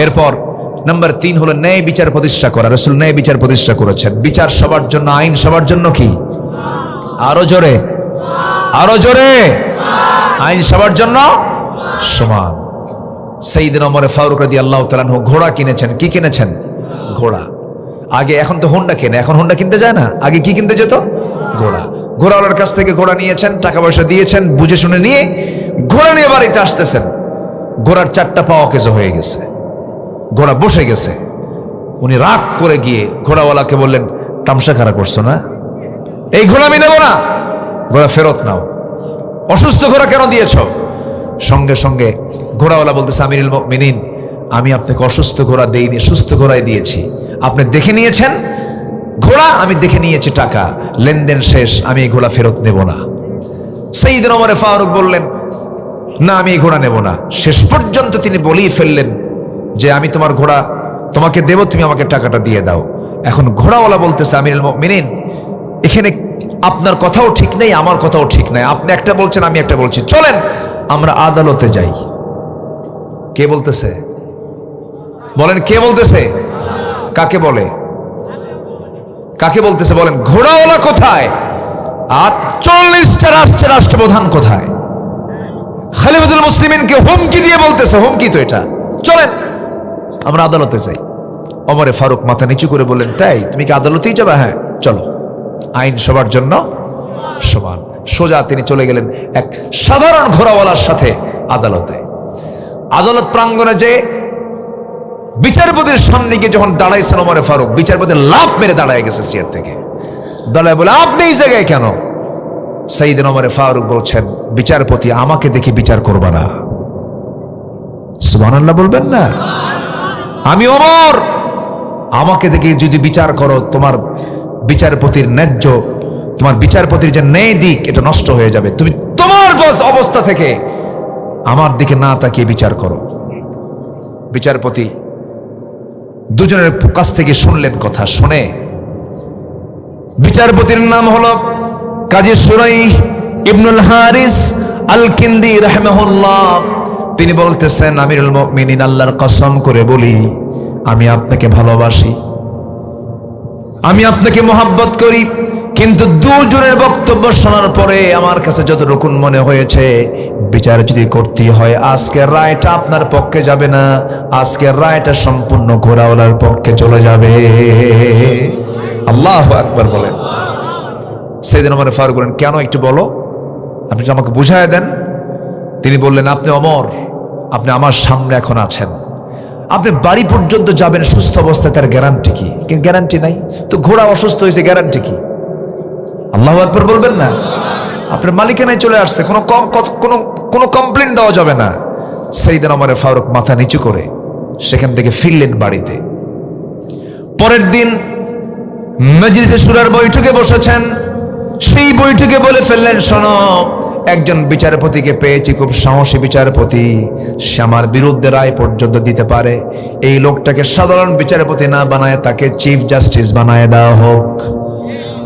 এরপর নাম্বার 3 হলো ন্যায় বিচার প্রতিষ্ঠা করা। রাসূল ন্যায় বিচার প্রতিষ্ঠা করেছেন। বিচার সবার জন্য, আইন সবার জন্য কি? আরো জোরে, আরো জোরে। আইন সবার জন্য সমান। সাইয়েদনা ওমর ফারুক রাদিয়াল্লাহু তাআলা আনহু ঘোড়া কিনেছেন। কি কিনেছেন? ঘোড়া। আগে, এখন তো হোন্ডা কেনে, এখন হোন্ডা কিনতে যায় না, আগে কি কিনতে যেত? ঘোড়া। ঘোড়াওয়ালার কাছ থেকে ঘোড়া নিয়েছেন, টাকা পয়সা দিয়েছেন, বুঝে শুনে নিয়ে ঘোড়া নিয়ে বাড়িতে আসতেছেন। ঘোড়ার 4টা পা অকেজো হয়ে গেছে, ঘোড়া বসে গেছে। উনি রাগ করে গিয়ে ঘোড়াওয়ালাকে বললেন, তামসা খারাপ করছো না, এই ঘোড়া আমি নেব না, ঘোড়া ফেরত নাও। অসুস্থ ঘোড়া কেন দিয়েছ? সঙ্গে সঙ্গে ঘোড়াওয়ালা বলতেছে, আমিরুল মুমিনিন, আমি আপনাকে অসুস্থ ঘোড়া দেইনি, সুস্থ ঘোড়াই দিয়েছি। আপনি দেখে নিয়েছেন ঘোড়া, আমি দেখে নিয়েছি টাকা, লেনদেন শেষ, আমি এই ঘোড়া ফেরত নেব না। সাইয়েদনা ওমর ফারুক বললেন, না, আমি এই ঘোড়া নেব না। শেষ পর্যন্ত তিনি বলেই ফেললেন যে আমি তোমার ঘোড়া তোমাকে দেব, তুমি আমাকে টাকাটা দিয়ে দাও। এখন ঘোড়াওয়ালা বলতেছে, আমিরুল মুমিনিন, এখানে আপনার কথাও ঠিক নেই, আমার কথাও ঠিক নাই, আপনি একটা বলছেন, আমি একটা বলছি, চলেন আমরা আদালতে যাই। কে বলতেছে? বলেন, কে বলতেছে? কাকে বলে? কাকে বলতেছে বলেন? ঘোড়াওয়ালা কোথায়? আর 40টা রাষ্ট্রের রাষ্ট্রপ্রধান কোথায়? খলিফাতুল মুসলিমিনকে হুমকি দিয়ে বলতেছে, হুমকি তো এটা, চলেন আমরা আদালতে যাই। ওমর ফারুক মাথা নিচু করে বললেন, তাই তুমি কি আদালতেই যাবে? হ্যাঁ চলো, আইন সবার জন্য সমান। সোজা তিনি চলে গেলেন এক সাধারণ ঘোড়াওয়ালার সাথে আদালতে। আদালত প্রাঙ্গণে যে বিচারপতির সামনে গিয়ে যখন দাঁড়াইছেন ওমর ফারুক, বিচারপতি লাফ মেরে দাঁড়ায় গেছে চেয়ার থেকে, দাঁড়ায় বলে, আপনি এই জায়গায় কেন? সাইয়েদনা ওমর ফারুক বলছেন, বিচারপতি, আমাকে দেখে বিচার করবা না। সুবহানাল্লাহ বলবেন না? আমি ওমর, আমাকে দেখে যদি বিচার করো, তোমার বিচারপতির ন্যায্য, তোমার বিচারপতির যে ন্যায় দিক, এটা নষ্ট হয়ে যাবে। তুমি তোমার অবস্থা থেকে আমার দিকে না তাকিয়ে বিচার করো। বিচারপতি দুজনের কাছ থেকে শুনলেন কথা। শুনে বিচারপতির নাম হলো কাজী সুরাইহ ইবনুল হারিস আল কিন্দি রাহিমাহুল্লাহ। তিনি বলতেছেন, আমিরুল মুমিনিন, আল্লাহর কসম করে বলি, আমি আপনাকে ভালোবাসি, আমি আপনাকে মহাব্বত করি, কিন্তু দুজনের বক্তব্য শোনার পরে আমার কাছে যতটুকু মনে হয়েছে, বিচার যদি করতে হয়, আজকের রায়টা আপনার পক্ষে যাবে না, আজকের রায়টা সম্পূর্ণ ঘোড়াওয়ালার পক্ষে চলে যাবে। আল্লাহু আকবার বলেন। সাইয়েদনা ওমর ফারুক বলেন, কেন একটু বলো, আপনি আমাকে বুঝায় দেন। তিনি বললেন, আপনি ওমর, আপনি আমার সামনে এখন আছেন, আপনি বাড়ি পর্যন্ত যাবেন সুস্থ অবস্থায়, তার গ্যারান্টি কি? গ্যারান্টি নাই তো। ঘোড়া অসুস্থ হয়েছে, গ্যারান্টি কি? আল্লাহু আকবার বলবেন না? আপনার মালিকানায় চলে আসছে, কোনো কমপ্লেন দেওয়া যাবে না। সাইয়েদনা ওমর ফারুক মাথা নিচু করে সেখান থেকে ফিরলেন বাড়িতে। পরের দিন মজলিসে শুরার বৈঠকে বসেছেন। সেই বৈঠকে বলে ফেললেন, শোনো, একজন বিচারপতিকে পেয়েছি, খুব সাহসী বিচারপতি, সে আমার বিরুদ্ধে রায় পর্যন্ত দিতে পারে। এই লোকটাকে সাধারণ বিচারপতি না বানায় তাকে চিফ জাস্টিস বানায় দেওয়া হোক।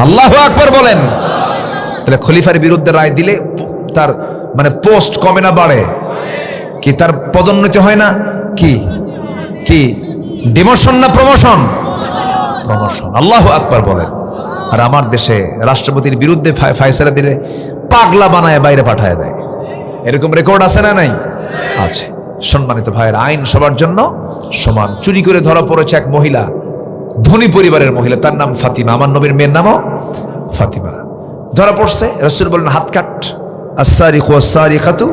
আল্লাহু আকবার বলেন। তাহলে খলিফার বিরুদ্ধে রায় দিলে তার মানে পোস্ট কমে না বাড়ে? কি তার পদোন্নতি হয় না? কি কি ডিমোশন না প্রমোশন? প্রমোশন। আল্লাহু আকবার বলেন। আর আমার দেশে রাষ্ট্রপতির বিরুদ্ধে ফায়সালা দিলে পাগলা বানায় বাইরে পাঠায় দেয়। এরকম রেকর্ড আছে না নাই? আছে। সম্মানিত ভাইয়ের, আইন সবার জন্য সমান। চুরি করে ধরা পড়েছে এক মহিলা, ধনী পরিবারের মহিলা, তার নাম ফাতিমা, আমার নবীর মেয়ের নামও ফাতিমা। ধরা পড়ছে, রাসূল বললেন, হাত কাট, আস-সারিকু ওয়াস-সারিকাতু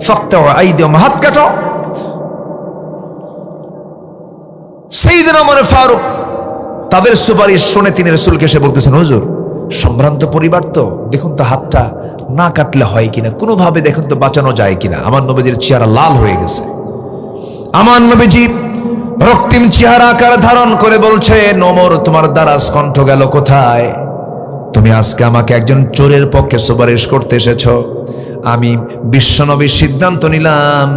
ফাকতাউ আইদিয়াহুমা, হাত কাটো। সাইয়েদনা ওমর ফারুক তাদের সুপারিশ শুনে তিনি রাসূলকে এসে বলতেছেন, হুজুর, সম্ভ্রান্ত পরিবার তো, দেখুন তো হাতটা না কাটলে হয় কিনা, কোনোভাবে দেখুন তো বাঁচানো যায় কিনা। আমার নবীজির চেহারা লাল হয়ে গেছে। আমার নবীজি রক্তিম চেহারা আকার ধারণ করে বলছেন, ওমর, তোমার দ্বারাজ কণ্ঠ গেল কোথায়? তুমি আজকে আমাকে একজন চোরের পক্ষে সুপারিশ করতে এসেছো। আমি বিশ্বনবীর সিদ্ধান্ত নিলাম,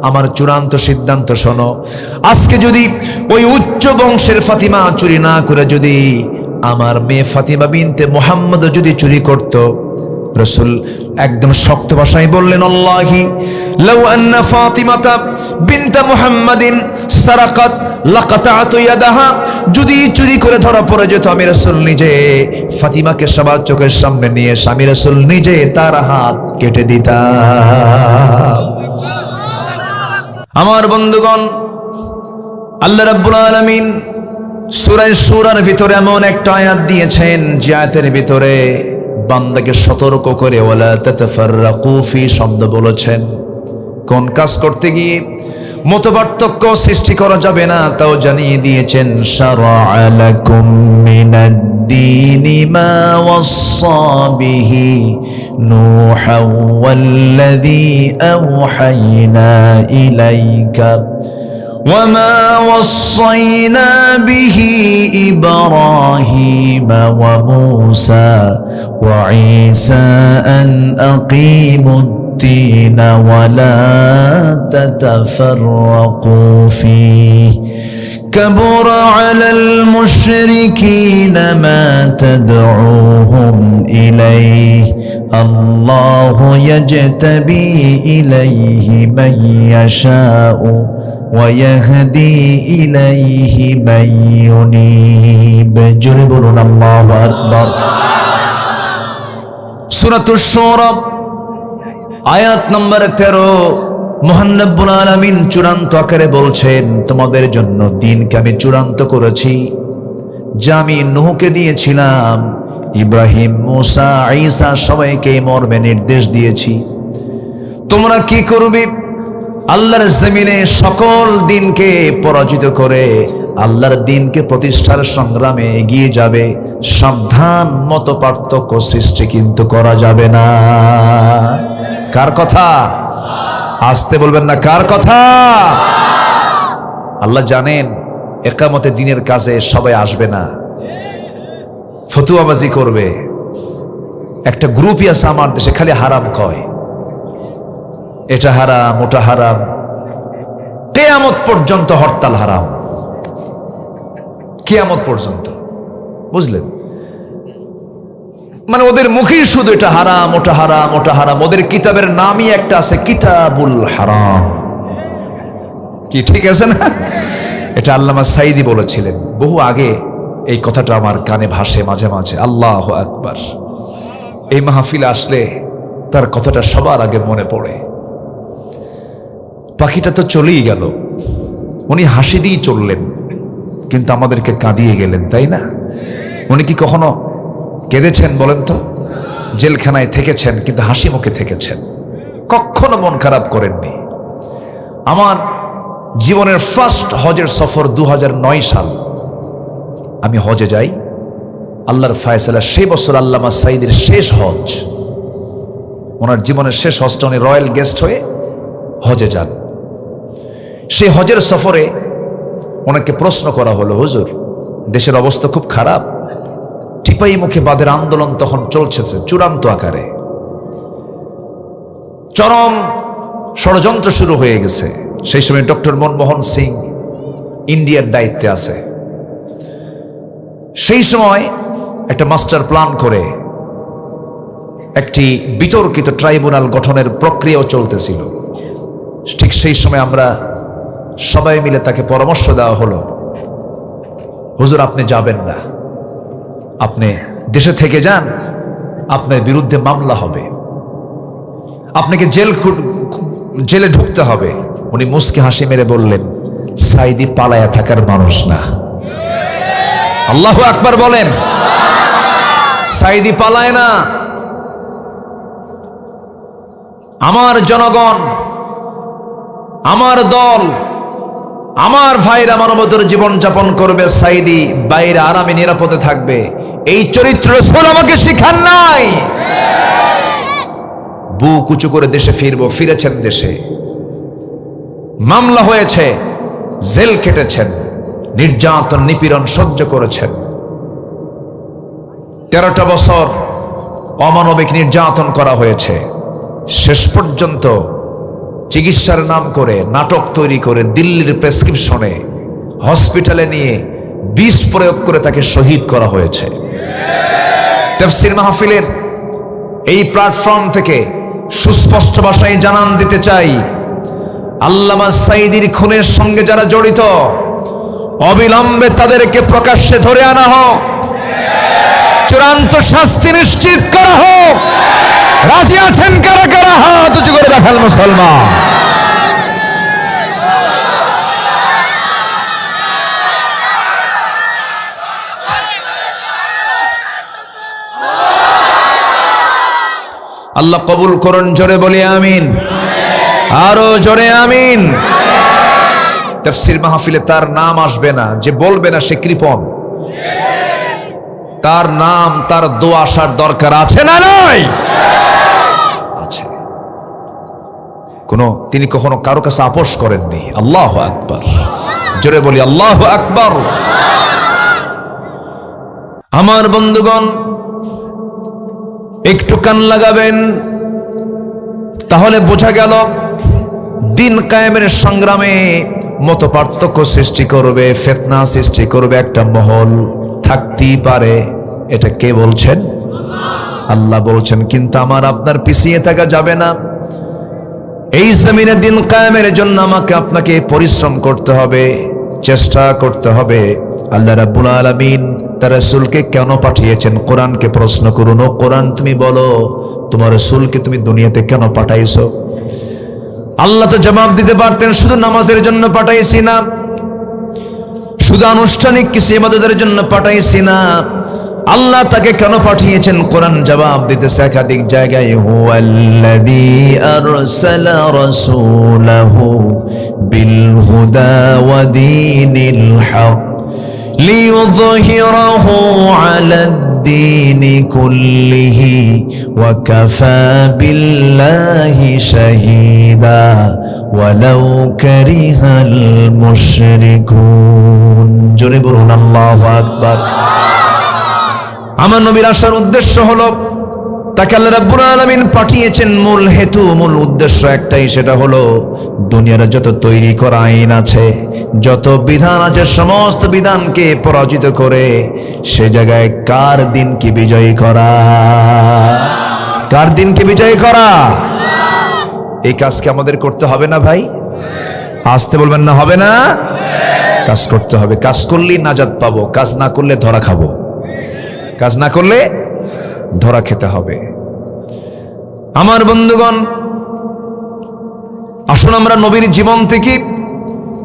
আমার চূড়ান্ত সিদ্ধান্ত শোনো। আজকে যদি ওই উচ্চ বংশের ফাতিমা চুরি না করে যদি আমার মেয়ে ফাতিমা বিনতে মুহাম্মদ যদি চুরি করত, রাসূল একদম শক্ত ভাষায় বললেন, আল্লাহি লাউ আন্না ফাতিমাতা বিনতা মুহাম্মাদিন সারাকাত লাকাতাতু ইয়াদাহা, যদি চুরি করে ধরা পড়ে যেত আমি রাসূল নিজে ফাতিমাকে সবার চোখের সামনে নিয়ে আমি রাসূল নিজে তার হাত কেটে দিতাম। আমার বন্ধুগণ, আল্লাহ রাব্বুল আলামিন সূরা শূরার ভিতরে এমন একটা আয়াত দিয়েছেন যে আয়াতের ভিতরে বান্দাকে সতর্ক করে ওয়ালা তাতাফাররাকু ফি শব্দ বলেছেন। কোন কাজ করতে গিয়ে মতপার্থক্য সৃষ্টি করা যাবে না তাও জানিয়ে দিয়েছেন। শারা'a লাকুম মিনাদ-দীনি মা ওয়াসসা বিহি নূহান ওয়াল্লাযী আওহায়না ইলাইকা وما وصينا به إبراهيم وموسى وعيسى أن أقيموا الدين ولا تتفرقوا فيه كبر على المشركين ما تدعوهم إليه الله يجتبي إليه من يشاء ويهدي إليه من ينيب جربون الله أكبر سورة الشورى আয়াত নম্বর 13 মহান রব্বুল আলামিন চূড়ান্ত আকারে বলছেন, তোমাদের জন্য দ্বীনকে আমি চূড়ান্ত করেছি যা আমি নূহকে দিয়েছিলাম, ইব্রাহিম, মুসা, ঈসা সবাইকে মর্মে নির্দেশ দিয়েছি। তোমরা কি করবে? আল্লাহর জমিনে সকল দ্বীনকে পরাজিত করে আল্লাহর দ্বীনকে প্রতিষ্ঠার সংগ্রামে এগিয়ে যাবে। সাবধান, মত পার্থক্য সৃষ্টি কিন্তু করা যাবে না। কার কথা? আসতে বলবেন না, কার কথা? আল্লাহ জানেন একামতে দ্বীনের কাজে সবাই আসবে না, ফতুয়াবাজি করবে। একটা গ্রুপই আছে আমার দেশে খালি হারাম কয়, এটা হারাম, ওটা হারাম, কিয়ামত পর্যন্ত হরতাল হারাম, কিয়ামত পর্যন্ত। বুঝলেন? মানে ওদের মুখেই শুধু এটা হারাম, ওটা হারাম, ওটা হারাম। ওদের কিতাবের নামই একটা আছে, কিতাবুল হারাম। কি ঠিক আছে না? এটা আল্লামা সাইদি বলেছিলেন বহু আগে। এই কথাটা আমার কানে ভাসে মাঝে মাঝে। আল্লাহু আকবার। এই মাহফিলে আসলে তার কথাটা সবার আগে মনে পড়ে। পাখিটা তো চলেই গেল, উনি হাসি দিয়ে চললেন কিন্তু আমাদেরকে কাঁদিয়ে গেলেন, তাই না? উনি কি কখনো কেঁদেছেন বলেন তো? জেলখানায় থেকেছেন কিন্তু হাসি মুখে থেকেছেন, কখনো মন খারাপ করেননি। আমার জীবনের ফার্স্ট হজের সফর 2009 সাল, আমি হজে যাই। আল্লাহর ফায়সালা সেই বছর আল্লামা সাইদির শেষ হজ, ওনার জীবনের শেষ হজটা উনি রয়্যাল গেস্ট হয়ে হজে যান। সেই হজের সফরে ওনাকে প্রশ্ন করা হলো, হুজুর দেশের অবস্থা খুব খারাপ, টিপাই মুখে বাদের আন্দোলন তখন চলছে চূড়ান্ত আকারে, চরম ষড়যন্ত্র শুরু হয়ে গেছে। সেই সময় ডক্টর মনমোহন সিং ইন্ডিয়ার দায়িত্বে আছে। সেই সময় একটা মাস্টার প্ল্যান করে একটি বিতর্কিত ট্রাইব্যুনাল গঠনের প্রক্রিয়াও চলতেছিল। ঠিক সেই সময় আমরা সবাই মিলে তাকে পরামর্শ দেওয়া হলো, হুজুর আপনি যাবেন না, আপনি দেশে থেকে যান, আপনার বিরুদ্ধে মামলা হবে, আপনাকে জেলে ঢুকতে হবে। উনি মুস্কি হাসি মেরে বললেন, সাইদি পালায়া থাকার মানুষ না। আল্লাহু আকবার বলেন। সাইদি পালায় না। আমার জনগণ, আমার দল, আমার ভাইরা মানবতার জীবন যাপন করবে, সাইদি বাইরে আরামে নিরাপদে থাকবে। এই চরিত্র রাসূল আমাকে শিখান নাই। বুক উঁচু করে দেশে ফিরবো, ফিরেছেন দেশে, মামলা হয়েছে, জেল কেটেছেন, নির্যাতন নিপীড়ন সহ্য করেছেন। 13টা বছর অমানবিক নির্যাতন করা হয়েছে। শেষ পর্যন্ত চিকিৎসার নাম করে নাটক তৈরি করে দিল্লির প্রেসক্রিপশনে হসপিটালে নিয়ে বিষ প্রয়োগ করে তাকে শহীদ করা হয়েছে। তাফসীর মাহফিলের এই প্ল্যাটফর্ম থেকে সুস্পষ্ট ভাষায় জানান দিতে চাই, আল্লামা সাঈদীর খুনের সঙ্গে যারা জড়িত অবিলম্বে তাদেরকে প্রকাশ্যে ধরে আনা হোক, চূড়ান্ত শাস্তি নিশ্চিত করা হোক। রাজি আছেন কারা কারা? হাত উঁচু করে দেখাল মুসলমান। আল্লাহ কবুল করুন, জোরে বলি আমিন, আরো জোরে আমিন। তাফসীর মাহফিলে তার নাম আসবে না, যে বলবে না সে কৃপণ। তার নাম, তার দোয়া আসার দরকার আছে না নাই? আছে। তিনি কখনো কারো কাছে আপোষ করেননি। আল্লাহু আকবার, জোরে বলি আল্লাহু আকবার। আমার বন্ধুগণ, একটু কান লাগাবেন, তাহলে বোঝা গেল দিন কায়েমের সংগ্রামে মত পার্থক্য সৃষ্টি করবে, ফিতনা সৃষ্টি করবে একটা মহল থাকতেই পারে। এটা কে বলছেন? আল্লাহ বলছেন। কিন্তু আমার আপনার পিছিয়ে থাকা যাবে না। এই জমিনে দিন কায়েমের জন্য আমাকে আপনাকে পরিশ্রম করতে হবে, চেষ্টা করতে হবে। আল্লাহ রাব্বুল আলামিন তার রাসূলকে কেন পাঠিয়েছেন? কোরআনকে প্রশ্ন করুন, ও কোরআন তুমি বলো তোমার রাসূলকে তুমি দুনিয়াতে কেন পাঠাইছো? আল্লাহ তো জবাব দিতে পারতেন, শুধু নামাজের জন্য পাঠাইছি না, শুধু আনুষ্ঠানিক কিছু ইবাদতের জন্য পাঠাইছি না। আল্লাহ তাকে কেন পাঠিয়েছেন? কোরআন জবাব দিতেছে একাধিক জায়গায়, হুয়াল্লাযী আরসালা রাসূলাহু বিল হুদা ওয়া দীনিল হক লিইয়ুযহিরাহু আলাদ-দীনি কুল্লিহি ওয়া কাফা বিল্লাহি শাহীদা ওয়ালাউ কারিহাল মুশরিকুন। জোরে বলুন আল্লাহু আকবার। আমার নবীর আসার উদ্দেশ্য হলো, তাকে আল্লাহ রাব্বুল আলামিন পাঠিয়েছেন মূল হেতু, মূল উদ্দেশ্য একটাই, সেটা হলো দুনিয়ার যত তৈরি করা আইন আছে, যত বিধান আছে, সমস্ত বিধানকে পরাজিত করে সে জায়গায় কার দিনকে বিজয়ী করা। কার দিনকে বিজয়ী করা? এই কাজকে আমাদের করতে হবে না ভাই? আসতে বলবেন না, হবে না? কাজ করতে হবে। কাজ করলেই নাজাত পাবো, কাজ না করলে ধরা খাবো। কাজ না করলে ধরা খেতে হবে। আমার বন্ধুগণ, আসুন আমরা নবীর জীবন থেকে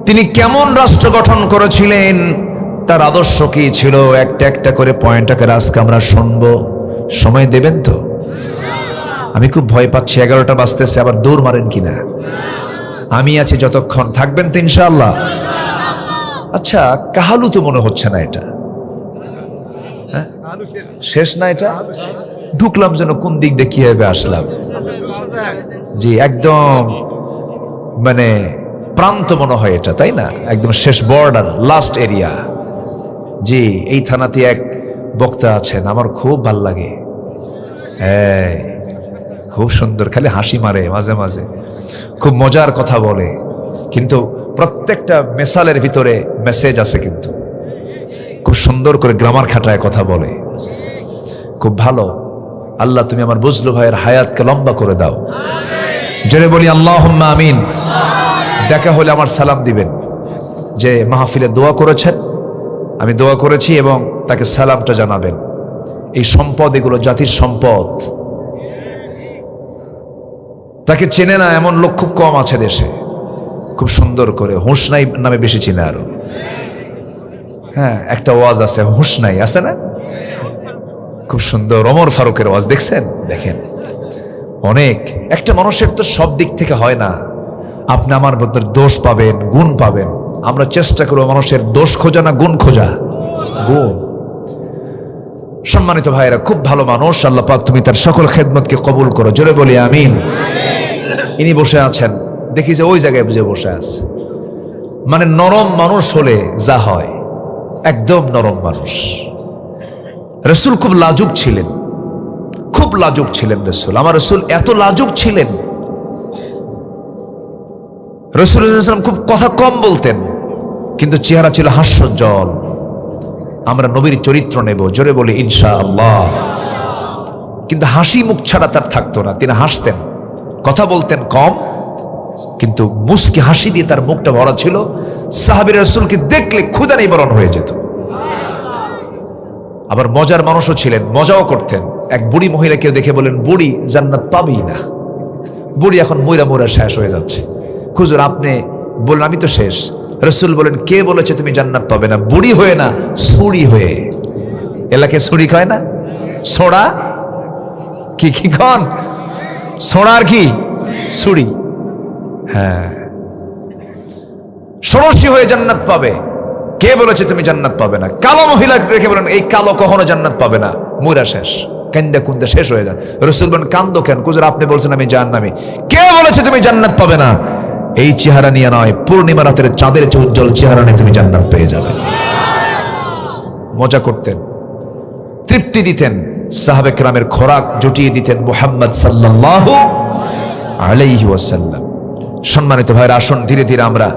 তিনি কেমন রাষ্ট্র গঠন করেছিলেন, তার আদর্শ কি ছিল, একটা একটা করে পয়েন্ট আকারে আজকে আমরা শুনবো। সময় দেবেন তো? আমি খুব ভয় পাচ্ছি, 11টা বাজতেছে, আবার দৌড় মারেন কিনা। আমি আছি যতক্ষণ, থাকবেন তো ইনশাআল্লাহ? আচ্ছা, কাহালু তো মনে হচ্ছে না এটা, শেষ না এটা? ঢুকলাম যেন কোন দিক দিয়ে কিভাবে আসলাম। জি, একদম মানে প্রান্ত মনে হয় এটা, তাই না? একদম শেষ, বর্ডার, লাস্ট এরিয়া। জি, এই থানাতে এক বক্তা আছেন, আমার খুব ভাল লাগে। হ্যাঁ, খুব সুন্দর, খালি হাসি মারে মাঝে মাঝে, খুব মজার কথা বলে, কিন্তু প্রত্যেকটা মেসালের ভিতরে মেসেজ আছে, কিন্তু খুব সুন্দর করে গ্রামার খাটায় কথা বলে, খুব ভালো। আল্লাহ তুমি আমার বুজলু ভাইয়ের হায়াতকে লম্বা করে দাও। জোরে বলি আল্লাহুম্মা আমিন। দেখা হলে আমার সালাম দিবেন, যে মাহফিলে দোয়া করেছেন, আমি দোয়া করেছি, এবং তাকে সালামটা জানাবেন। এই সম্পদ, এগুলো জাতির সম্পদ। তাকে চেনে না এমন লোক খুব কম আছে দেশে। খুব সুন্দর করে হুঁশনাই নামে বেশি চিনে আরো। হ্যাঁ, একটা ওয়াজ আছে হুঁশনাই, আছে না? খুব সুন্দর। ওমর ফারুকের ওয়াজ দেখছেন? দেখেন, অনেক। একটা মানুষের তো সব দিক থেকে হয় না। আপনি আমার মধ্যে দোষ পাবেন, গুণ পাবেন। আমরা চেষ্টা করব মানুষের দোষ খোঁজা না গুণ খোঁজা। গুণ। সম্মানিত ভাইয়েরা, খুব ভালো মানুষ। আল্লাহ পাক তুমি তার সকল খেদমতকে কবুল করো। জোরে বলি আমিন। ইনি বসে আছেন, দেখি যে ওই জায়গায় বুঝে বসে আছে। মানে নরম মানুষ হলে যা হয়, একদম নরম মানুষ। রসুল খুব লাজুক ছিলেন, খুব লাজুক ছিলেন রসুল। আমার রসুল এত লাজুক ছিলেন, রসুল খুব কথা কম বলতেন, কিন্তু চেহারা ছিল হাস্যোজ্জ্বল। আমরা নবীর চরিত্র নেব, জোরে বলি ইনশাআল্লাহ। কিন্তু হাসি মুখ ছাড়া তার থাকতো না। তিনি হাসতেন, কথা বলতেন কম, কিন্তু মুস্কি হাসি দিয়ে তার মুখটা ভরা ছিল। সাহাবীরা রাসূলকে দেখলে ক্ষুধা নিবারণ হয়ে যেত। আবার মজার মানুষও ছিলেন, মজাও করতেন। এক বুড়ি মহিলাকে দেখে বলেন, বুড়ি জান্নাত পাবেই না, বুড়ি এখন মইরা মইরা শেষ হয়ে যাচ্ছে। হুজুর আপনি বললেন আমি তো শেষ। রাসূল বলেন, কে বলেছে তুমি জান্নাত পাবে না? বুড়ি হয়ে না, ছুরি হয়ে। এলাকে ছুরি খায় না, ছোড়া কি কি কন, ছোড়ার কি ছুরি। হ্যাঁ, ষোড়শী হয়ে জান্নাত পাবে। কে বলেছে তুমি জান্নাত পাবে না? কালো মহিলাকে দেখে বলেন, এই কালো কখনো জান্নাত পাবে না, মুরা শেষ, কান্দা কুন্দা শেষ হয়ে যায়। রাসূল বলেন, কান্দো কেন? হুজুর আপনি বলছেন আমি জাহান্নামী। কে বলেছে তুমি জান্নাত পাবে না? এই চেহারা নিয়ে নয়, পূর্ণিমা রাতের চাঁদের চেয়ে উজ্জ্বল চেহারা নিয়ে তুমি জান্নাত পেয়ে যাবে। মজা করতেন, তৃপ্তি দিতেন, সাহাবে কেরামের খোরাক জুটিয়ে দিতেন মুহাম্মদ সাল্লাল্লাহু আলাইহি ওয়াসাল্লাম। সম্মানিত ভাইরা, আসুন ধীরে ধীরে আমরা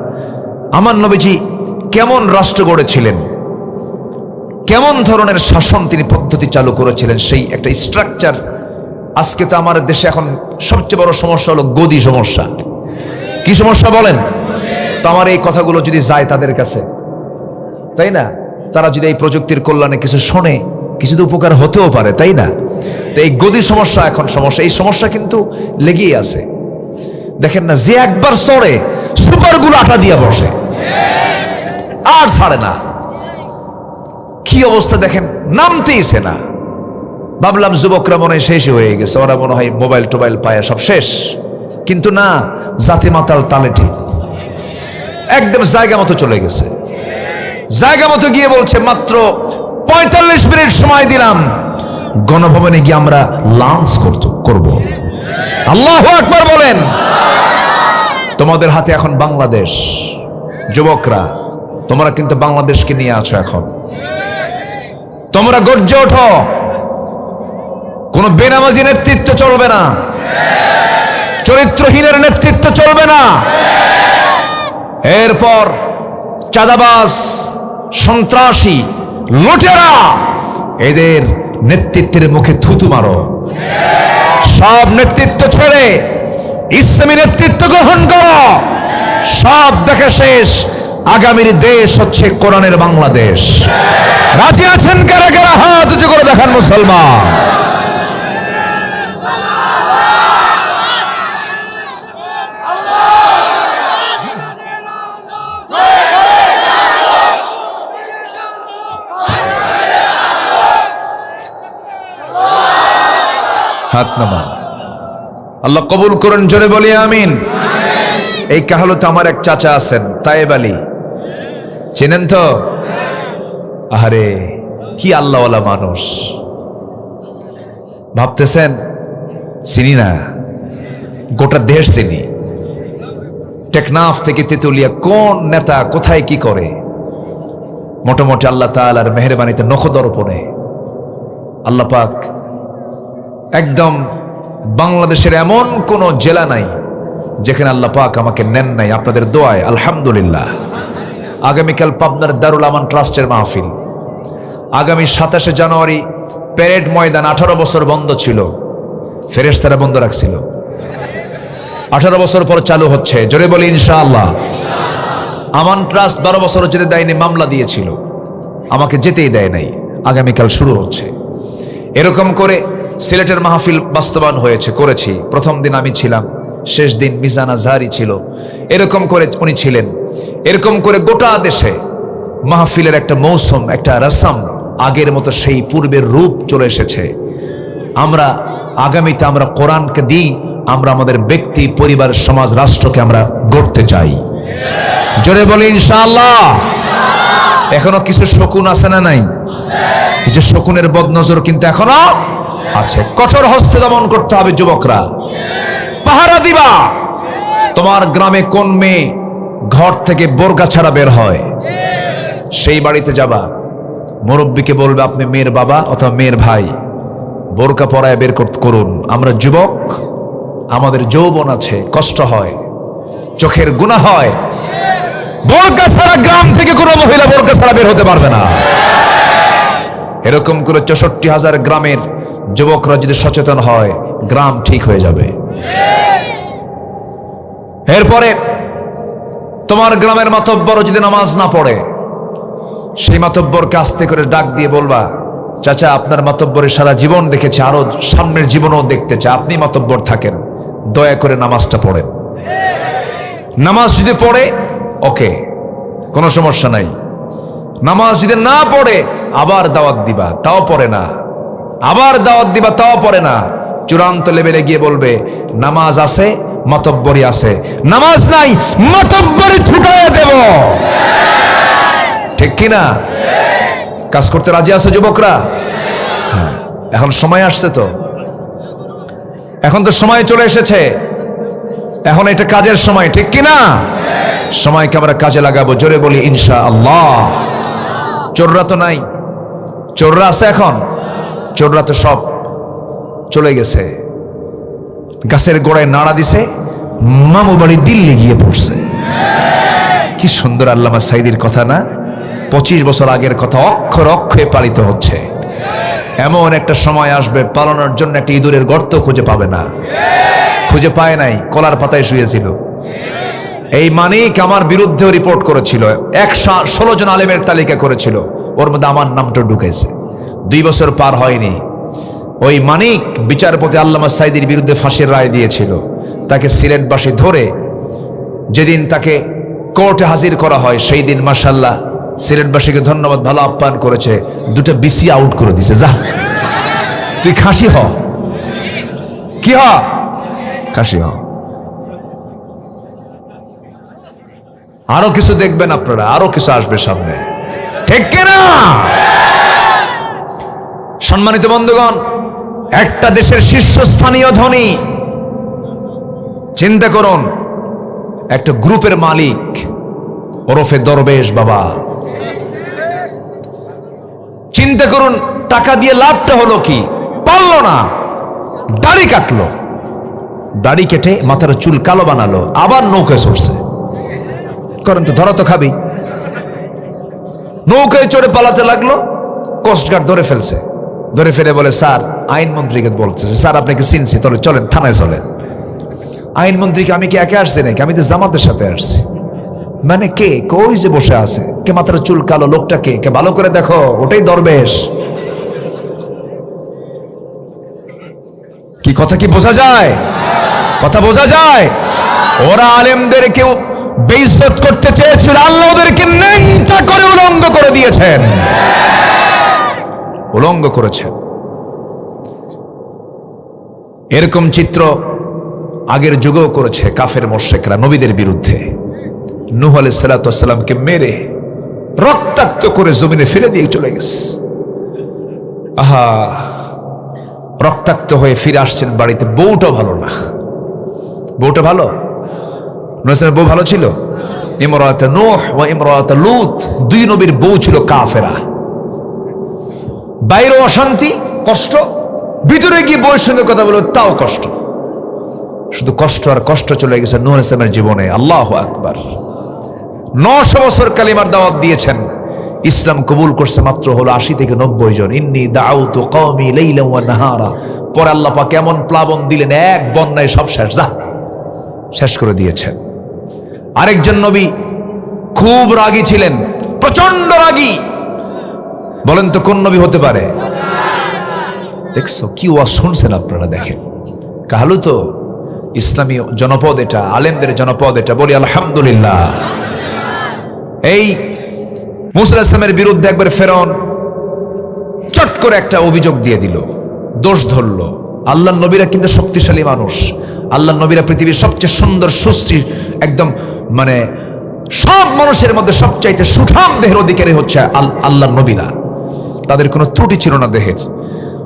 আমার নবীজি কেমন রাষ্ট্র গড়েছিলেন, কেমন ধরনের শাসন তিনি পদ্ধতি চালু করেছিলেন, সেই একটা স্ট্রাকচার। আজকে তো আমার দেশে এখন সবচেয়ে বড় সমস্যা হলো গদি সমস্যা। কি সমস্যা বলেন তো? আমার এই কথাগুলো যদি যায় তাদের কাছে, তাই না, তারা যদি এই প্রযুক্তির কল্যাণে কিছু শোনে, কিছু তো উপকার হতেও পারে, তাই না? তো এই গদি সমস্যা এখন সমস্যা, এই সমস্যা কিন্তু লেগেই আছে। দেখেন না, যে একবার চড়ে সুপারগুলো আটা দিয়ে বসে আর ছাড়ে না। কি অবস্থা দেখেন, নামতেইছে না। ভাবলাম যুবকরা মনে হয় শেষ হয়ে গেছে, ওরা মনে হয় মোবাইল টোবাইল পায় সব শেষ, কিন্তু না, জাতি মাতাল তালে ঠিক একদম জায়গা মতো চলে গেছে। জায়গা মতো গিয়ে বলছে, মাত্র 45 মিনিট সময় দিলাম, গণভবনে গিয়ে আমরা লাঞ্চ করব। আল্লাহু আকবার বলেন। তোমাদের হাতে এখন বাংলাদেশ। যুবকরা, তোমরা কিন্তু বাংলাদেশকে নিয়ে আছো এখন। তোমরা গর্জে ওঠো, কোন বেনামাজি নেতৃত্ব চলবে না, চরিত্রহীনের নেতৃত্ব চলবে না। এরপর চাঁদাবাজ, সন্ত্রাসী, লুটেরা, এদের নেতৃত্বের মুখে থুতু মারো। সব নেতৃত্ব ছেড়ে ইসলামী নেতৃত্ব গ্রহণ করো। সব দেখে শেষ, আগামীর দেশ হচ্ছে কোরআনের বাংলাদেশ। রাজি আছেন কারা কারা? হাত উঁচু করে দেখান মুসলমান। হাত নামান। আল্লাহ কবুল করুন, জোরে বলি আমিন। এই কাহালতে আমার এক চাচা আছেন, তায়েব আলী, চেনেন তো? আরে কি আল্লাহওয়ালা মানুষ, ভাবতেছেন চিনি না? গোটা দেশ চিনি। টেকনাফ থেকে তেতুলিয়া কোন নেতা কোথায় কি করে, মোটামুটি আল্লাহ তাআলার মেহেরবানিতে নখদর্পণে আল্লাহ পাক একদম বাংলাদেশের এমন কোন জেলা নাই যেখানে আল্লাহ পাক আমাকে নেন নাই। আপনাদের দোয়ায় আলহামদুলিল্লাহ। আগামীকাল পাবনার দারুল আমান ট্রাস্টের মাহফিল। আগামী 27 জানুয়ারি প্যারেড ময়দান 18 বছর বন্ধ ছিল, ফেরেশতারা বন্ধ রাখছিল। 18 বছর পর চালু হচ্ছে, জোরে বলি ইনশাআল্লাহ। আমান ট্রাস্ট 12 বছর যেতে দেয়নি, মামলা দিয়েছিল, আমাকে যেতেই দেয় নাই। আগামীকাল শুরু হচ্ছে। এরকম করে সিলেটের মাহফিল বাস্তবায়ন হয়েছে, করেছি। প্রথম দিন আমি ছিলাম, শেষ দিন মিজান আজহারি ছিল, এরকম করে উনি ছিলেন। এরকম করে গোটা দেশে মাহফিলের একটা মৌসুম, একটা রসম আগের মতো সেই পূর্বের রূপ চলে এসেছে। আমরা আগামীতে আমরা কোরআনকে দিই, আমরা আমাদের ব্যক্তি, পরিবার, সমাজ, রাষ্ট্রকে আমরা গড়তে চাই। জোরে বলি ইনশাআল্লাহ। এখনো কিছু শকুন আছে না নাই? কিছু শকুনের বদনজর কিন্তু এখনো আছে। কঠোর হস্তে দমন করতে হবে। যুবকরা, পাহারা দিবা। তোমার গ্রামে কোন মেয়ে ঘর থেকে বোরকা ছাড়া বের হয়, সেই বাড়িতে যাবা, মুরব্বীকে বলবে আপনি মেয়ের বাবা অথবা মেয়ের ভাই, বোরকা পরায় বের করুন। আমরা যুবক, আমাদের যৌবন আছে, কষ্ট হয়, চোখের গুনাহ হয়। বোরকা ছাড়া গ্রাম থেকে কোনো মহিলা বোরকা ছাড়া বের হতে পারবে না। এরকম করে 64,000 গ্রামের যুবকরা যদি সচেতন হয় গ্রাম ঠিক হয়ে যাবে। এরপরে তোমার গ্রামের মাতব্বর যদি নামাজ না পড়ে, সেই মাতব্বরকে আস্তে করে ডাক দিয়ে বলবা, চাচা আপনার মাতব্বরে সারা জীবন দেখেছে, আরো সামনের জীবনও দেখতে চায়, আপনি মাতব্বর থাকেন, দয়া করে নামাজটা পড়েন। নামাজ যদি পড়ে ওকে, কোনো সমস্যা নাই। নামাজ যদি না পড়ে আবার দাওয়াত দিবা, তাও পড়ে না, আবার দাওয়াত দিবা, তাও পড়ে না। চূড়ান্ত লেভেলে গিয়ে বলবে নামাজ আছে, মাতব্বরি আছে, নামাজ নাই, মাতব্বরি ছুটাইয়া দেব। ঠিক কিনা? কাজ করতে রাজি আছে যুবকরা? হ্যাঁ, এখন সময় আসছে তো, এখন তো সময় চলে এসেছে, এখন এটা কাজের সময়। ঠিক কিনা? সময়কে আমরা কাজে লাগাবো। জোরে বলি ইনশাআল্লাহ। চোররা তো নাই, চোররা আছে এখন? চোররা তো সব চলে গেছে, গাছের গোড়ায় নাড়া দিছে, মামু বাড়ি দিল্লি গিয়ে পড়ছে। কি সুন্দর আল্লামা সাইদির কথা না? 25 বছর আগের কথা অক্ষর অক্ষরে পালিত হচ্ছে। এমন একটা সময় আসবে পালানোর জন্য একটা ইঁদুরের গর্ত খুঁজে পাবে না। খুঁজে পায় নাই, কলার পাতায় শুয়েছিল। এই মানিক আমার বিরুদ্ধেও রিপোর্ট করেছিল, 116 জন আলেমের তালিকা করেছিল, ওর মধ্যে আমার নামটা ঢুকেছে। 2 বছর পার হয়নি, ওই মানিক বিচারপতি আল্লামা সাইদির বিরুদ্ধে ফাঁসির রায় দিয়েছিল। তাকে সিলেটবাসী ধরে যেদিন তাকে কোর্টে হাজির করা হয়, সেই দিন মাশাআল্লাহ সিলেটবাসীকে ধন্যবাদ, ভালো আপ্যায়ন করেছে, 2টা বিসি আউট করে দিছে। যা তুই খাসি হ, কি হ, খাসি হ। আরো কিছু দেখবেন আপনারা, আরো কিছু আসবে সামনে। ঠিক কিনা? সম্মানিত বন্ধুগণ, একটা দেশের শীর্ষস্থানীয় ধনী, চিন্তা করুন, একটা গ্রুপের মালিক ওরফে দরবেশ বাবা। চিন্তা করুন, টাকা দিয়ে লাভটা হলো কি? পারলো না, দাড়ি কাটলো, দাড়ি কেটে মাথার চুল কালো বানালো, আবার নৌকায় চড়ছে। করেন তো, ধরা তো খাবি। নৌকায় চড়ে পালাতে লাগলো, কোস্টগার্ড ধরে ফেলছে। ধরে ফেলে বলে, স্যার আইনমন্ত্রীকে বলতেছে, স্যার আপনাকে চিনছি, তাহলে চলেন থানায় চলেন। আইনমন্ত্রীকে, আমি কি একে আসছি নাকি? আমি তো জামাতের সাথে আসছি। মানে কে? কই যে বসে আছে, কে মাথার চুল কালো লোকটা কে? কে ভালো করে দেখো, ওটাই দরবেশ। কি কথা কি বোঝা যায়? কথা বোঝা যায়? ওরা আলেমদের কেউ বেইজ্জত করতে চেয়েছিল, আল্লাহ ওদেরকে নেংটা করে উলঙ্গ করে দিয়েছেন, উলঙ্গ করেছেন। এরকম চিত্র আগের যুগেও করেছে কাফের মুশরিকরা নবীদের বিরুদ্ধে। নূহ আলাইহিস সালাতু ওয়াস সালামকে মেরে রক্তাক্ত করে জমিনে ফেলে দিয়ে চলে গেছে। আহা, রক্তাক্ত হয়ে ফিরে আসছেন বাড়িতে, বউটা ভালো না। বউটা ভালো? নূহের বউ ভালো ছিল? ইমরাত নূহ ওয়া ইমরাত লূত, 2 নবীর বউ ছিল কাফেরা। বাইরে অশান্তি, কষ্ট, ভিতরে গিয়ে বউয়ের সঙ্গে কথা বলো তাও কষ্ট। শুধু কষ্ট আর কষ্ট চলে গেছে নূহ আলাইহিস সালামের জীবনে। আল্লাহু আকবার। 900 বছর কালিমার দাওয়াত দিয়েছেন, ইসলাম কবুল করছে মাত্র হলো 80 থেকে 90 জন। ইন্নী দাউতু কওমি লাইলা ওয়া নাহারা। পরে আল্লাহ পাক এমন প্লাবন দিলেন, এক বন্যায় সব শেষ করে দিয়েছেন। আরেকজন নবী খুব রাগী ছিলেন, প্রচন্ড রাগী। বলেন তো কোন নবী হতে পারে? দেখছো কি ওয়াজ শুনছেন আপনারা? দেখেন, কাহালু তো ইসলামী জনপদ, এটা আলেমদের জনপদ, এটা বলি আলহামদুলিল্লাহ। এই মুসা আলাইহিস সালামের বিরুদ্ধে একবার ফেরাউন চট করে একটা অভিযোগ দিয়ে দিল, দোষ ধরলো। আল্লাহর নবীরা কিন্তু শক্তিশালী মানুষ, আল্লাহর নবীরা পৃথিবীর সবচেয়ে সুন্দর সুস্থি, একদম মানে সব মানুষের মধ্যে সবচাইতে সুঠাম দেহের অধিকারী হচ্ছে আল্লাহর নবীরা। তাদের কোনো ত্রুটি ছিল না দেহের।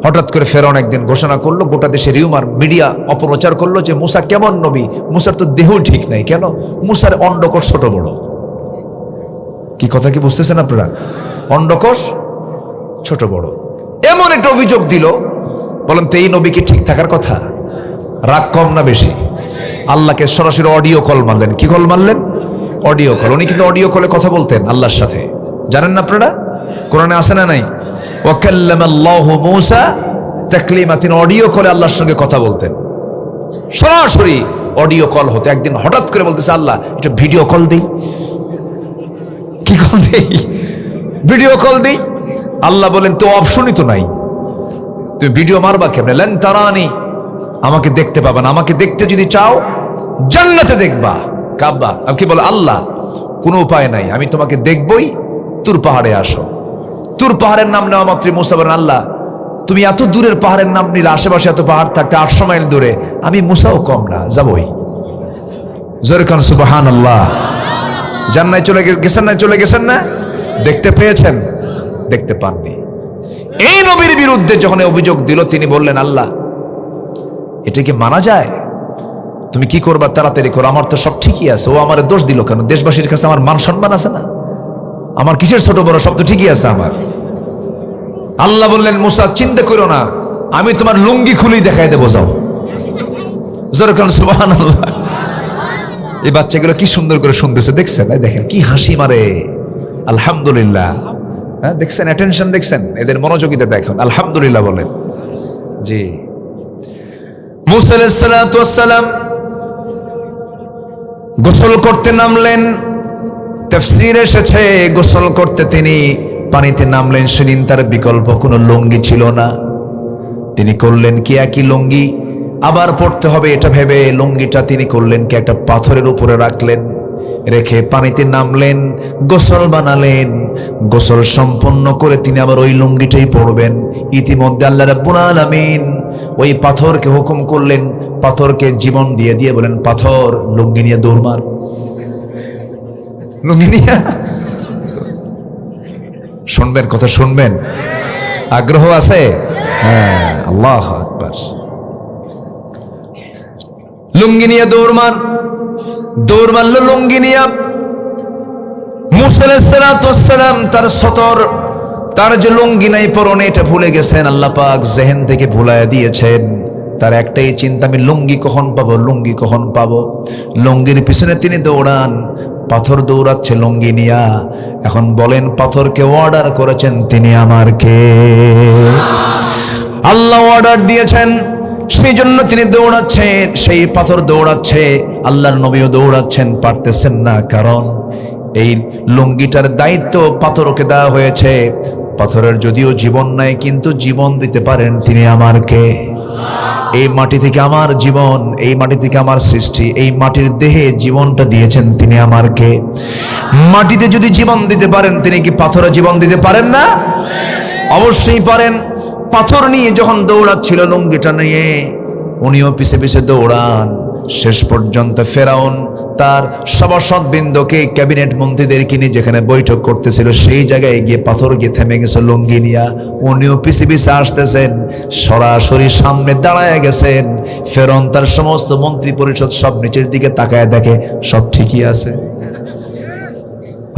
হঠাৎ করে ফেরাউন একদিন ঘোষণা করলো, গোটা দেশে রিউমার মিডিয়া অপপ্রচার করলো যে মুসা কেমন নবী, মুসার তো দেহ ঠিক নাই। কেন? মুসার অন্ডকোষ ছোট বড়। কি কথা কি বুঝতেছেন আপনারা? অন্ডকোষ ছোট বড়, এমন একটা অভিযোগ দিল। বলেন তো এই নবী কি ঠিক থাকার কথা? রাগ কম না বেশি? আল্লাহকে সরাসরি অডিও কল মারলেন। কি কল মারলেন? Audio call. উনি কিন্তু অডিও কলে কথা বলতেন আল্লাহর সাথে, জানেন না আপনারা? কোরআনে আছে না নাই? ওয়া কাল্লামাল্লাহু মূসা তাকলিমা, তিনি অডিও কলে আল্লাহর সঙ্গে কথা বলতেন, সরাসরি অডিও কল হতো। একদিন হঠাৎ করে বলতেছে, আল্লাহ এটা ভিডিও কল দিই। কি কল দিই? ভিডিও কল দিই। আল্লাহ বলেন, তো অপশনই তো নাই, তুমি ভিডিও মারবা কেমনে? লেন তারানি, আমাকে দেখতে পাবা না। আমাকে দেখতে যদি চাও জান্নাতে দেখবা। কাব্বা কি বলে, আল্লাহ কোনো উপায় নাই, আমি তোমাকে দেখবই, তুর পাহাড়ে আসো। তুর পাহাড়ের নাম নেওয়া মাত্রই মুসা বলেন, আল্লাহ তুমি এত দূরের পাহাড়ের নাম নিলে, আশেপাশে এত পাহাড় থাকতে 800 মাইল দূরে, আমি মুসাও কম না, যাবই। জোরে কান সুবহানাল্লাহ। জান্নাতে চলে গেছেন না? চলে গেছেন না? দেখতে পেয়েছেন? দেখতে পাননি। এই নবীর বিরুদ্ধে যখন অভিযোগ দিল, তিনি বললেন, আল্লাহ এটা কি মানা যায়? তুমি কি করবা তাড়াতাড়ি করো, আমার তো সব ঠিকই আছে। ও আমার দোষ দিল কেন? দেশবাসীর কাছে আমার মান সম্মান আছে না? আমার কিসের ছোট বড়, সব তো ঠিকই আছে আমার। আল্লাহ বললেন, মুসা চিন্তা করো না, আমি তোমার লুঙ্গি খুলেই দেখাই দেবো, যাও। জোরে কান সুবহানাল্লাহ। এই বাচ্চাগুলো কি সুন্দর করে শুনতেছে, দেখছেন? দেখেন কি হাসি মারে, আলহামদুলিল্লাহ। হ্যাঁ দেখছেন, অ্যাটেনশন দেখছেন, এদের মনোযোগিতা দেখুন, আলহামদুলিল্লাহ বলেন। জি, মুসা আলাইহিস সালাতু ওয়াস সালাম গোসল করতে নামলেন। তাফসীরে এসেছে গোসল করতে তিনি পানিতে নামলেন, সেদিন তার বিকল্প কোনো লুঙ্গি ছিল না। তিনি করলেন কি, একই লুঙ্গি আবার পড়তে হবে এটা ভেবে লুঙ্গিটা তিনি করলেন কি একটা পাথরের উপরে রাখলেন, রেখে পানিতে নামলেন, গোসল বানালেন। গোসল সম্পন্ন করে তিনি আবার ওই লুঙ্গিটাই পরবেন। ইতিমধ্যে আল্লাহ রাব্বুল আলামিন ওই পাথরকে হুকুম করলেন, পাথরকে জীবন দিয়ে দিয়ে বলেন, পাথর লুঙ্গি নিয়ে দৌড় মার। লুঙ্গি নিয়ে শুনবেন, কথা শুনবেন, আগ্রহ আছে? হ্যাঁ, আল্লাহু আকবার। লুঙ্গি নিয়ে দৌড় মার। দৌড় মারলো লুঙ্গি নিয়ে। মুসা আলাইহিস সালাতু ওয়াস সালাম তার সতর, তার যে লুঙ্গি নাই পরনে, এটা ভুলে গেছেন। আল্লাহ পাক জেহেন থেকে ভুলাইয়া দিয়েছেন। তার একটাই চিন্তা, আমি লুঙ্গি কখন পাবো, লুঙ্গি কখন পাবো। লুঙ্গির পিছনে তিনি দৌড়ান, পাথর দৌড়াচ্ছে লুঙ্গি নিয়া। এখন বলেন, পাথরকে অর্ডার করেছেন তিনি আমার কে? আল্লাহ অর্ডার দিয়েছেন, সেই জন্য তিনি দৌড়াচ্ছেন। সেই পাথর দৌড়াচ্ছে, আল্লাহর নবীও দৌড়াচ্ছেন, পারতেছেন না। কারণ এই লুঙ্গিটার দায়িত্ব পাথরকে দেওয়া হয়েছে। পাথরের যদিও জীবন নাই, কিন্তু জীবন দিতে পারেন তিনি আমার কে? এই মাটি থেকে আমার জীবন, এই মাটি থেকে আমার সৃষ্টি, এই মাটির দেহে জীবনটা দিয়েছেন তিনি আমার কে? মাটিতে যদি জীবন দিতে পারেন, তিনি কি পাথরে জীবন দিতে পারেন না? অবশ্যই পারেন। পাথর নিয়ে যখন দৌড়াচ্ছিল লুঙ্গিটা নিয়ে, উনিও পিছে পিছে দৌড়ান। শেষ পর্যন্ত ফেরাউন তার সভাসদবৃন্দকে, ক্যাবিনেট মন্ত্রীদেরকে নিয়ে যেখানে বৈঠক করতেছিল, সেই জায়গায় গিয়ে পাথর গিয়ে থেমে গেছে লুঙ্গি নিয়া। উনিও পিছে পিছে আসতেছেন, সরাসরি সামনে দাঁড়ায় গেছেন। ফেরাউন তার সমস্ত মন্ত্রী পরিষদ সব নিচের দিকে তাকায় দেখে, সব ঠিকই আছে।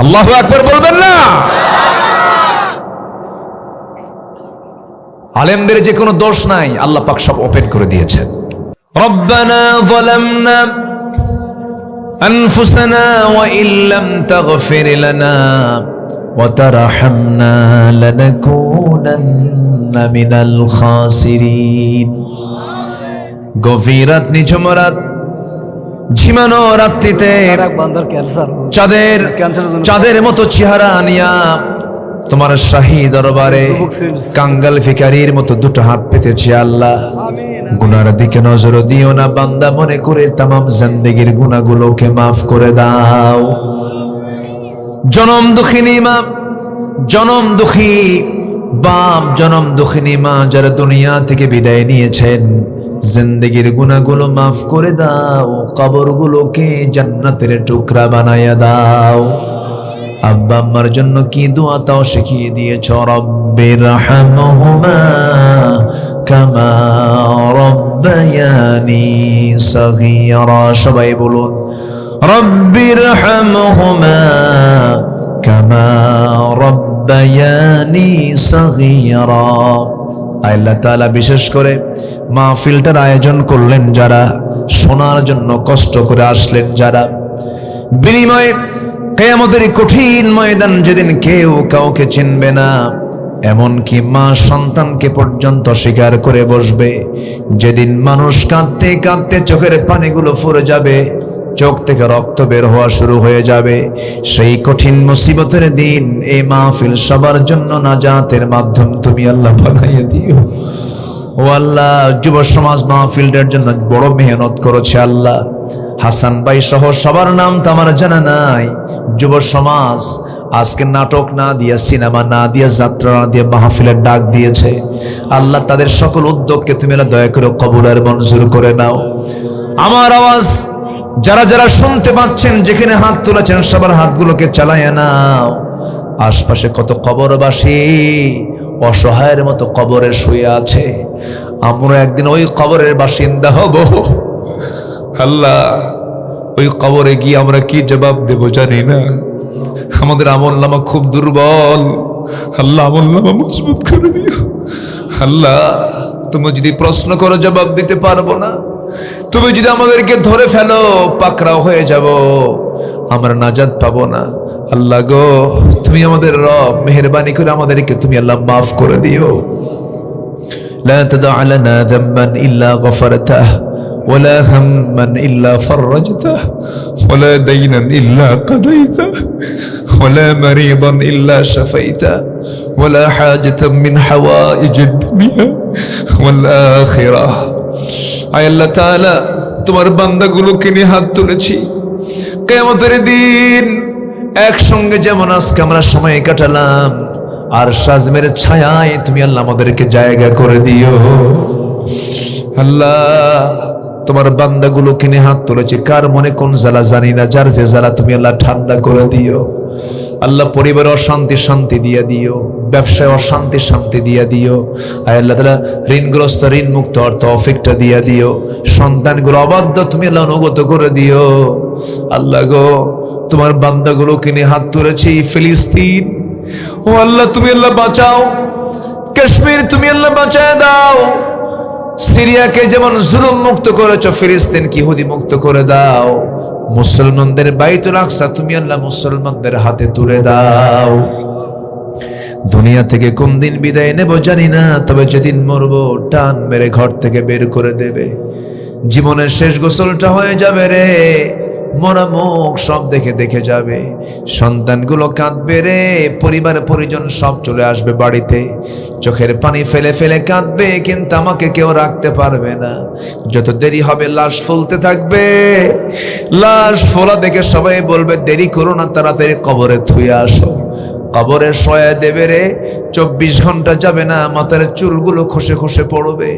আল্লাহু আকবার বলবেন না? আলেমদের যে কোনো দোষ নাই, আল্লাহ পাক সব ওপেন করে দিয়েছেন। রব্বানা যালামনা আনফুসানা ওয়া ইল্লাম তাগফির লানা ওয়া তারহামনা লানাকুনান্না মিনাল খাসিরিন। গভীর রাত, নিঝুম রাত, ঝিমানো রাত্রিতে চাঁদের মতো চেহারা নিয়া তোমার শাহী দরবারে কাঙ্গাল ভিখারির মতো দুটো হাত পেতেছি। আল্লাহ গুনার দিকে নজর দিও না, বান্দা মনে করে তামাম জিন্দেগীর গুনাহগুলোকে মাফ করে দাও। জনম দুঃখিনী মা, জনম দুঃখী বাপ, জনম দুঃখিনী মা যারা দুনিয়া থেকে বিদায় নিয়েছেন, জিন্দেগীর গুনাহগুলো মাফ করে দাও, কবরগুলোকে জান্নাতের টুকরা বানায়া দাও। আব্বা আম্মার জন্য কি দোয়া তাও শিখিয়ে দিয়েছ। রব্বির হামহুমা কামা রব্বায়ানি সগীরা। সবাই বলুন, রব্বির হামহুমা কামা রব্বায়ানি সগীরা। আল্লাহ তাআলা বিশেষ করে মাহফিলটার আয়োজন করলেন যারা, শোনার জন্য কষ্ট করে আসলেন যারা, বিনিময়ে কিয়ামতের কঠিন ময়দান যেদিন কেউ কাউকে চিনবে না, এমনকি মা সন্তানকে পর্যন্ত স্বীকার করে বসবে। যেদিন মানুষ কাঁদতে কাঁদতে চোখের পানিগুলো ফুরে যাবে, চোখ থেকে রক্ত বের হওয়া শুরু হয়ে যাবে, সেই কঠিন মুসিবতের দিন এই মাহফিল সবার জন্য নাজাতের মাধ্যম তুমি আল্লাহ বানাইয়ে দিও। ও আল্লাহ, যুব সমাজ মাহফিলটার জন্য বড় মেহনত করেছে আল্লাহ। হাসান ভাই সহ সবার নাম তো আমার জানা নাই। যুব সমাজ আজকে নাটক না দিয়ে, সিনেমা না দিয়ে, যাত্রা না দিয়ে মাহফিলের ডাক দিয়েছে। আল্লাহ তাদের সকল উদ্যোগকে তুমি দয়া করে কবুল আর মঞ্জুর করে নাও। আমার আওয়াজ যারা যারা শুনতে পাচ্ছেন, যেখানে হাত তুলেছেন সবার হাতগুলোকে চালায় নাও। আশপাশে কত কবরবাসী অসহায়ের মতো কবরে শুয়ে আছে, আমরা একদিন ওই কবরের বাসিন্দা হব। আল্লাহ, ওই কবরে গিয়ে আমরা কি জবাব দেব জানি না। আমাদের আমলনামা খুব দুর্বল। আল্লাহ, আমলনামা মজবুত করে দিও। আল্লাহ, তুমি যদি প্রশ্ন করো জবাব দিতে পারবো না। তুমি যদি আমাদেরকে ধরে ফেলো পাকড়াও হয়ে যাব, আমরা নাজাত পাবো না। আল্লাহ গো, তুমি আমাদের রব, মেহেরবানি করে আমাদেরকে তুমি আল্লাহ মাফ করে দিও। লা তাদা লানা যামবান ইল্লা গফরতাহ ওয়ালা হাম্মান ইল্লা ফাররাজতাহ ওয়ালা দাইনান ইল্লা কাদাইতাহ ওয়ালা মারিদান ইল্লা শাফাইতাহ ওয়ালা হাজাতাম মিন হাওয়াইজিদ দুনিয়া ওয়াল আখিরাহ। আয় আল্লাহ তাআলা, তোমার বান্দাগুলোকে নিয়ে হাত তুলেছি। কিয়ামতের দিন একসঙ্গে যেমন আজকে আমরা সময় কাটালাম, আর সাজমের ছায়ায় তুমি আল্লাহ আমাদেরকে জায়গা করে দিও। আল্লাহ, তোমার বান্দাগুলোকে নিয়ে হাত তুলেছি, কার মনে কোন জ্বালা জানি না, যার যে জ্বালা তুমি আল্লাহ ঠান্ডা করে দিও। আল্লাহ, পরিবারে অশান্তি শান্তি দিয়ে দিও, ব্যবসায় অশান্তি শান্তি দিয়ে দিও। আয় আল্লাহ তাআলা, ঋণগ্রস্ত ঋণ মুক্ত হওয়ার তৌফিকটা দিয়ে দিও। সন্তানগুলো অবাধ্য তুমি আল্লাহ অনুগত করে দিও। আল্লাহ গো, তোমার বান্দাগুলোকে নিয়ে হাত তুলেছি। ফিলিস্তিন, ও আল্লাহ তুমি আল্লাহ বাঁচাও। কাশ্মীর তুমি আল্লাহ বাঁচায় দাও। সিরিয়াকে যেমন জুলুম মুক্ত করেছো, ফিলিস্তিনকে ইহুদি মুক্ত করে দাও। মুসলমানদের বাইতুল আকসা তুমি আল্লাহ মুসলমানদের হাতে তুলে দাও। দুনিয়া থেকে কোন দিন বিদায় নেব জানি না, তবে যেদিন মরবো টান মেরে ঘর থেকে বের করে দেবে। জীবনের শেষ গোসলটা হয়ে যাবে রে, মরা মুখ সব দেখে দেখে যাবে। সন্তানগুলো কাঁদবে রে, পরিবার পরিজন সব চলে আসবে বাড়িতে, চোখের পানি ফেলে ফেলে কাঁদবে, কিন্তু আমাকে কেউ রাখতে পারবে না। যত দেরি হবে লাশ ফুলতে থাকবে। লাশ ফোলা দেখে সবাই বলবে দেরি করো না, তাড়াতাড়ি কবরে থুয়ে আসো। কবরে শোয়া দেবে রে, 24 ঘন্টা যাবে না মাথার চুলগুলো খসে খসে পড়বে।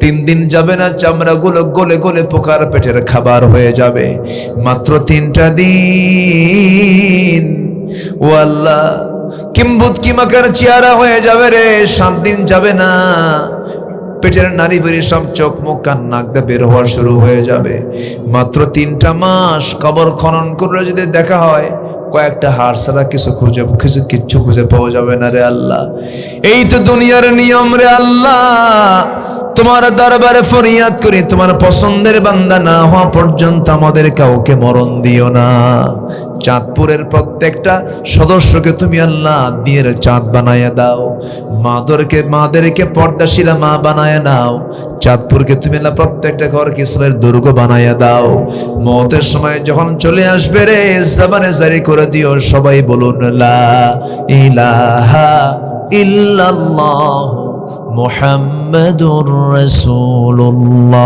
3 দিন যাবে না চামড়াগুলো গলে গলে পোকার পেটের খাবার হয়ে যাবে। মাত্র 3টা দিন। ও আল্লাহ, কিম্বুত কিমাকার চেহারা হয়ে যাবে রে। 7 দিন যাবে না, পেটের নারী বেরি সব চোখ মুখ কান নাক দিয়ে বের হওয়া শুরু হয়ে যাবে। মাত্র 3টা মাস কবর খনন করে যদি দেখা হয়, কয়েকটা হাড় ছাড়া কিচ্ছু খুঁজে পাওয়া যাবে না রে আল্লাহ। এই তো দুনিয়ার নিয়ম রে আল্লাহ। তোমার দরবারে ফরিয়াদ করি, তোমার পছন্দের বান্দা না হওয়া পর্যন্ত আমাদের কাউকে মরণ দিও না। চাঁদপুরের প্রত্যেকটা সদস্যকে তুমি আল্লাহ দিনের চাঁদ বানায় দাও। মাদেরকে পর্দাশীলা মা বানায় নাও। চাঁদপুরকে তুমি আল্লাহ প্রত্যেকটা ঘরকে ইসলামের দুর্গ বানায় দাও। মওতের সময় যখন চলে আসবে রে, জবানে জারি করে দিও, সবাই বলুন লা ইলাহা ইল্লাল্লাহ মুহাম্মাদুর রাসূলুল্লাহ।